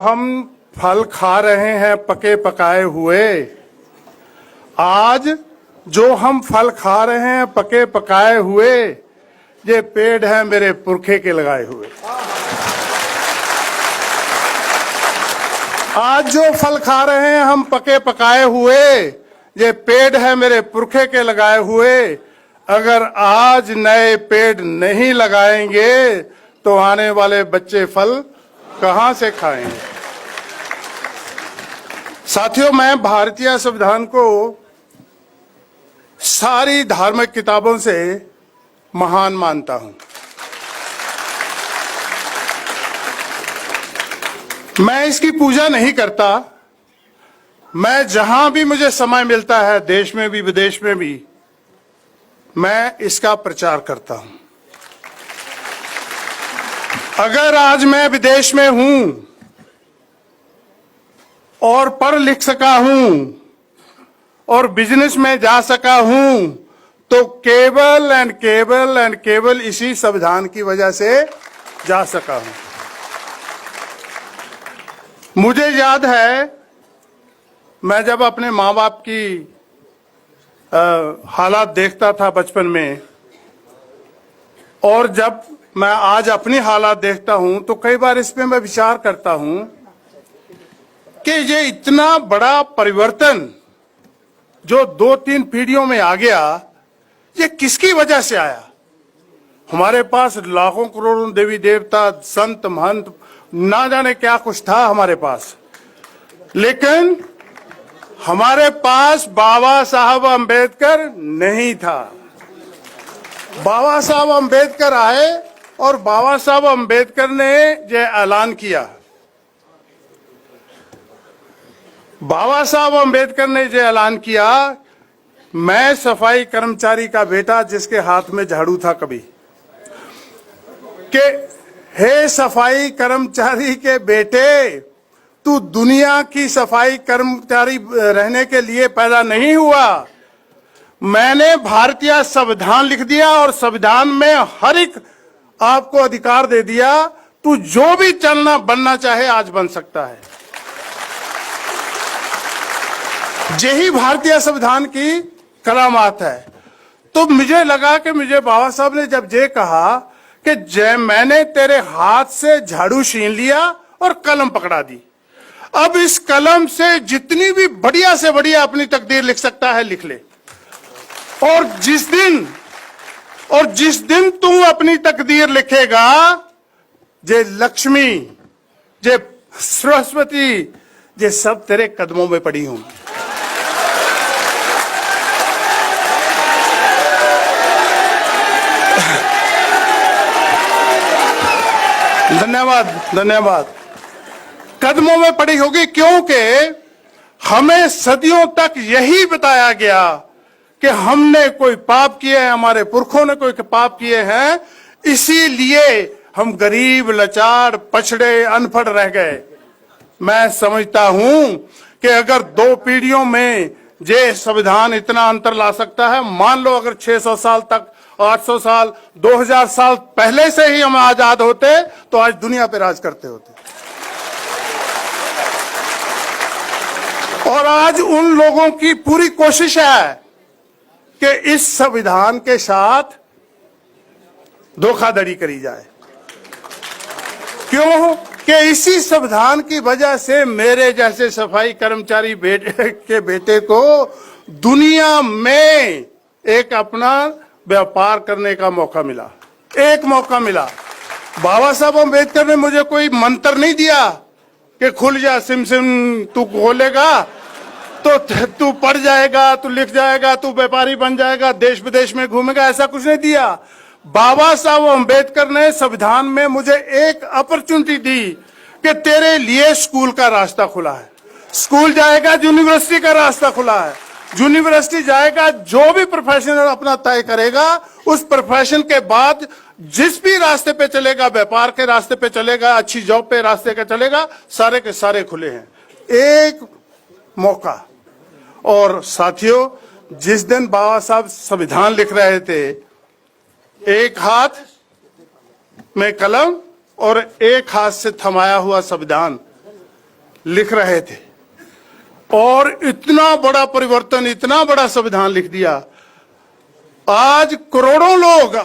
हम फल खा रहे हैं पके पकाए हुए। आज जो हम फल खा रहे हैं पके पकाए हुए, ये पेड़ है मेरे पुरखे के लगाए हुए। आज जो फल खा रहे हैं हम पके पकाए हुए, ये पेड़ है मेरे पुरखे के लगाए हुए। अगर आज नए पेड़ नहीं लगाएंगे तो आने वाले बच्चे फल कहां से खाएंगे। साथियों, मैं भारतीय संविधान को सारी धार्मिक किताबों से महान मानता हूं। मैं इसकी पूजा नहीं करता। मैं जहां भी मुझे समय मिलता है, देश में भी विदेश में भी, मैं इसका प्रचार करता हूं। अगर आज मैं विदेश में हूं और पढ़ लिख सका हूं और बिजनेस में जा सका हूं, तो केवल इसी संविधान की वजह से जा सका हूं। मुझे याद है, मैं जब अपने माँ बाप की हालात देखता था बचपन में, और जब मैं आज अपनी हालात देखता हूं, तो कई बार इस पे मैं विचार करता हूं कि ये इतना बड़ा परिवर्तन जो 2-3 पीढ़ियों में आ गया, ये किसकी वजह से आया। हमारे पास लाखों करोड़ों देवी देवता, संत महंत, ना जाने क्या कुछ था हमारे पास, लेकिन हमारे पास बाबा साहब अंबेडकर नहीं था। बाबा साहब अंबेडकर आए और बाबा साहब अंबेडकर ने ये ऐलान किया। बाबा साहब अंबेडकर ने जो ऐलान किया, मैं सफाई कर्मचारी का बेटा जिसके हाथ में झाड़ू था कभी, कि हे सफाई कर्मचारी के बेटे, तू दुनिया की सफाई कर्मचारी रहने के लिए पैदा नहीं हुआ। मैंने भारतीय संविधान लिख दिया और संविधान में हर एक आपको अधिकार दे दिया। तू जो भी चलना बनना चाहे आज बन सकता है। यही भारतीय संविधान की करामात है। तो मुझे लगा कि मुझे बाबा साहब ने जब ये कहा कि जय मैंने तेरे हाथ से झाड़ू छीन लिया और कलम पकड़ा दी, अब इस कलम से जितनी भी बढ़िया से बढ़िया अपनी तकदीर लिख सकता है लिख ले। और जिस दिन तू अपनी तकदीर लिखेगा, जे लक्ष्मी, जे सरस्वती, ये सब तेरे कदमों में पड़ी होंगी। धन्यवाद। कदमों में पड़ी होगी, क्योंकि हमें सदियों तक यही बताया गया कि हमने कोई पाप किए हैं, हमारे पुरखों ने कोई पाप किए हैं, इसीलिए हम गरीब, लाचार, पछड़े, अनपढ़ रह गए। मैं समझता हूं कि अगर 2 पीढ़ियों में ये संविधान इतना अंतर ला सकता है, मान लो अगर 600 साल तक, 800 साल, 2000 साल पहले से ही हम आजाद होते, तो आज दुनिया पे राज करते होते। और आज उन लोगों की पूरी कोशिश है कि इस संविधान के साथ धोखाधड़ी करी जाए। क्यों? कि इसी संविधान की वजह से मेरे जैसे सफाई कर्मचारी के बेटे को दुनिया में एक अपना व्यापार करने का मौका मिला, एक मौका मिला। बाबा साहब अम्बेडकर ने मुझे कोई मंत्र नहीं दिया कि खुल जा सिम सिम, तू खोलेगा तो तू पढ़ जाएगा, तू लिख जाएगा, तू व्यापारी बन जाएगा, देश विदेश में घूमेगा, ऐसा कुछ नहीं दिया। बाबा साहब अम्बेडकर ने संविधान में मुझे एक अपॉर्चुनिटी दी कि तेरे लिए स्कूल का रास्ता खुला है। स्कूल जाएगा, यूनिवर्सिटी का रास्ता खुला है। यूनिवर्सिटी जाएगा, जो भी प्रोफेशन अपना तय करेगा, उस प्रोफेशन के बाद जिस भी रास्ते पे चलेगा, व्यापार के रास्ते पे चलेगा, अच्छी जॉब पे रास्ते के चलेगा, सारे के सारे खुले हैं। एक मौका। और साथियों, जिस दिन बाबा साहब संविधान लिख रहे थे, एक हाथ में कलम और एक हाथ से थमाया हुआ संविधान, लिख रहे थे और इतना बड़ा परिवर्तन, इतना बड़ा संविधान लिख दिया। आज करोड़ों लोग,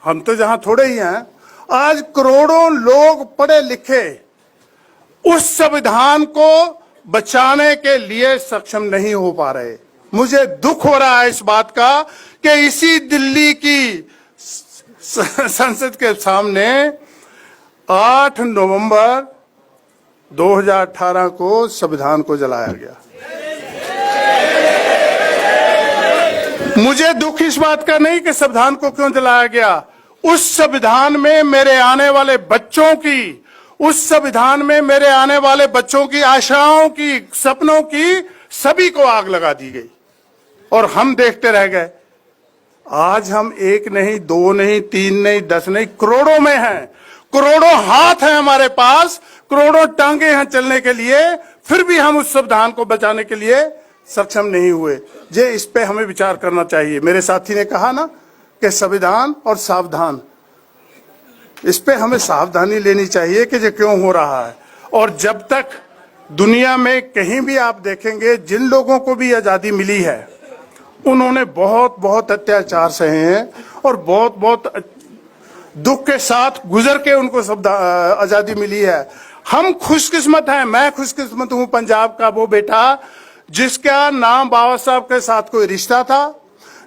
हम तो जहां थोड़े ही हैं, आज करोड़ों लोग पढ़े लिखे उस संविधान को बचाने के लिए सक्षम नहीं हो पा रहे। मुझे दुख हो रहा है इस बात का कि इसी दिल्ली की संसद के सामने 8 नवंबर 2018 को संविधान को जलाया गया। मुझे दुख इस बात का नहीं कि संविधान को क्यों जलाया गया, उस संविधान में मेरे आने वाले बच्चों की, उस संविधान में मेरे आने वाले बच्चों की आशाओं की, सपनों की, सभी को आग लगा दी गई और हम देखते रह गए। आज हम 1 नहीं, 2 नहीं, 3 नहीं, 10 नहीं, करोड़ों में हैं, करोड़ों हाथ हैं हमारे पास, करोड़ों टांगे हैं चलने के लिए, फिर भी हम उस संविधान को बचाने के लिए सक्षम नहीं हुए। जे इस पे हमें विचार करना चाहिए। मेरे साथी ने कहा ना कि संविधान और सावधान, इस पे हमें सावधानी लेनी चाहिए कि ये क्यों हो रहा है। और जब तक दुनिया में कहीं भी आप देखेंगे, जिन लोगों को भी आजादी मिली है उन्होंने बहुत बहुत अत्याचार सहे हैं और बहुत बहुत दुख के साथ गुजर के उनको सब आजादी मिली है। हम खुशकिस्मत हैं, मैं खुशकिस्मत हूं पंजाब का वो बेटा जिसका नाम बाबा साहब के साथ कोई रिश्ता था,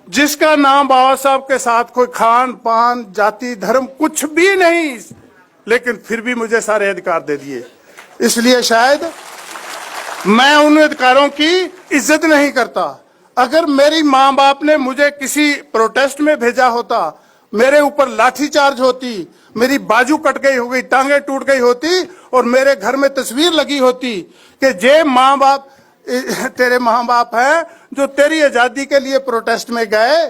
जिसका नाम बाबा साहब के साथ कोई खान पान, जाति, धर्म कुछ भी नहीं, लेकिन फिर भी मुझे सारे अधिकार दे दिए। इसलिए शायद मैं उन अधिकारों की इज्जत नहीं करता। अगर मेरी माँ बाप ने मुझे किसी प्रोटेस्ट में भेजा होता, मेरे ऊपर लाठीचार्ज होती, मेरी बाजू कट गई हो गई, टांगे टूट गई होती और मेरे घर में तस्वीर लगी होती कि जे माँ बाप, तेरे माँ बाप हैं जो तेरी आजादी के लिए प्रोटेस्ट में गए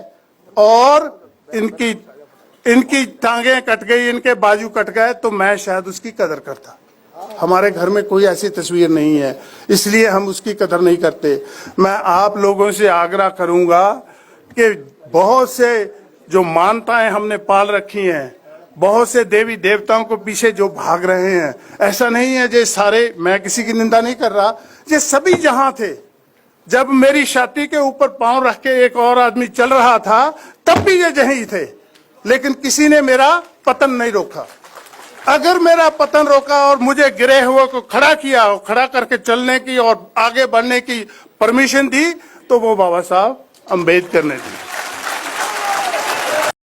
और इनकी टांगे कट गई, इनके बाजू कट गए, तो मैं शायद उसकी कदर करता। हमारे घर में कोई ऐसी तस्वीर नहीं है, इसलिए हम उसकी कदर नहीं करते। मैं आप लोगों से आग्रह करूंगा कि बहुत से जो मान्यताएं हमने पाल रखी हैं, बहुत से देवी देवताओं को पीछे जो भाग रहे हैं, ऐसा नहीं है जे सारे, मैं किसी की निंदा नहीं कर रहा, ये सभी जहां थे। जब मेरी छाती के ऊपर पांव रख के एक और आदमी चल रहा था तब भी ये यहीं थे, लेकिन किसी ने मेरा पतन नहीं रोका। अगर मेरा पतन रोका और मुझे गिरे हुए को खड़ा किया, खड़ा करके चलने की और आगे बढ़ने की परमिशन दी, तो वो बाबा साहब अम्बेडकर ने दी।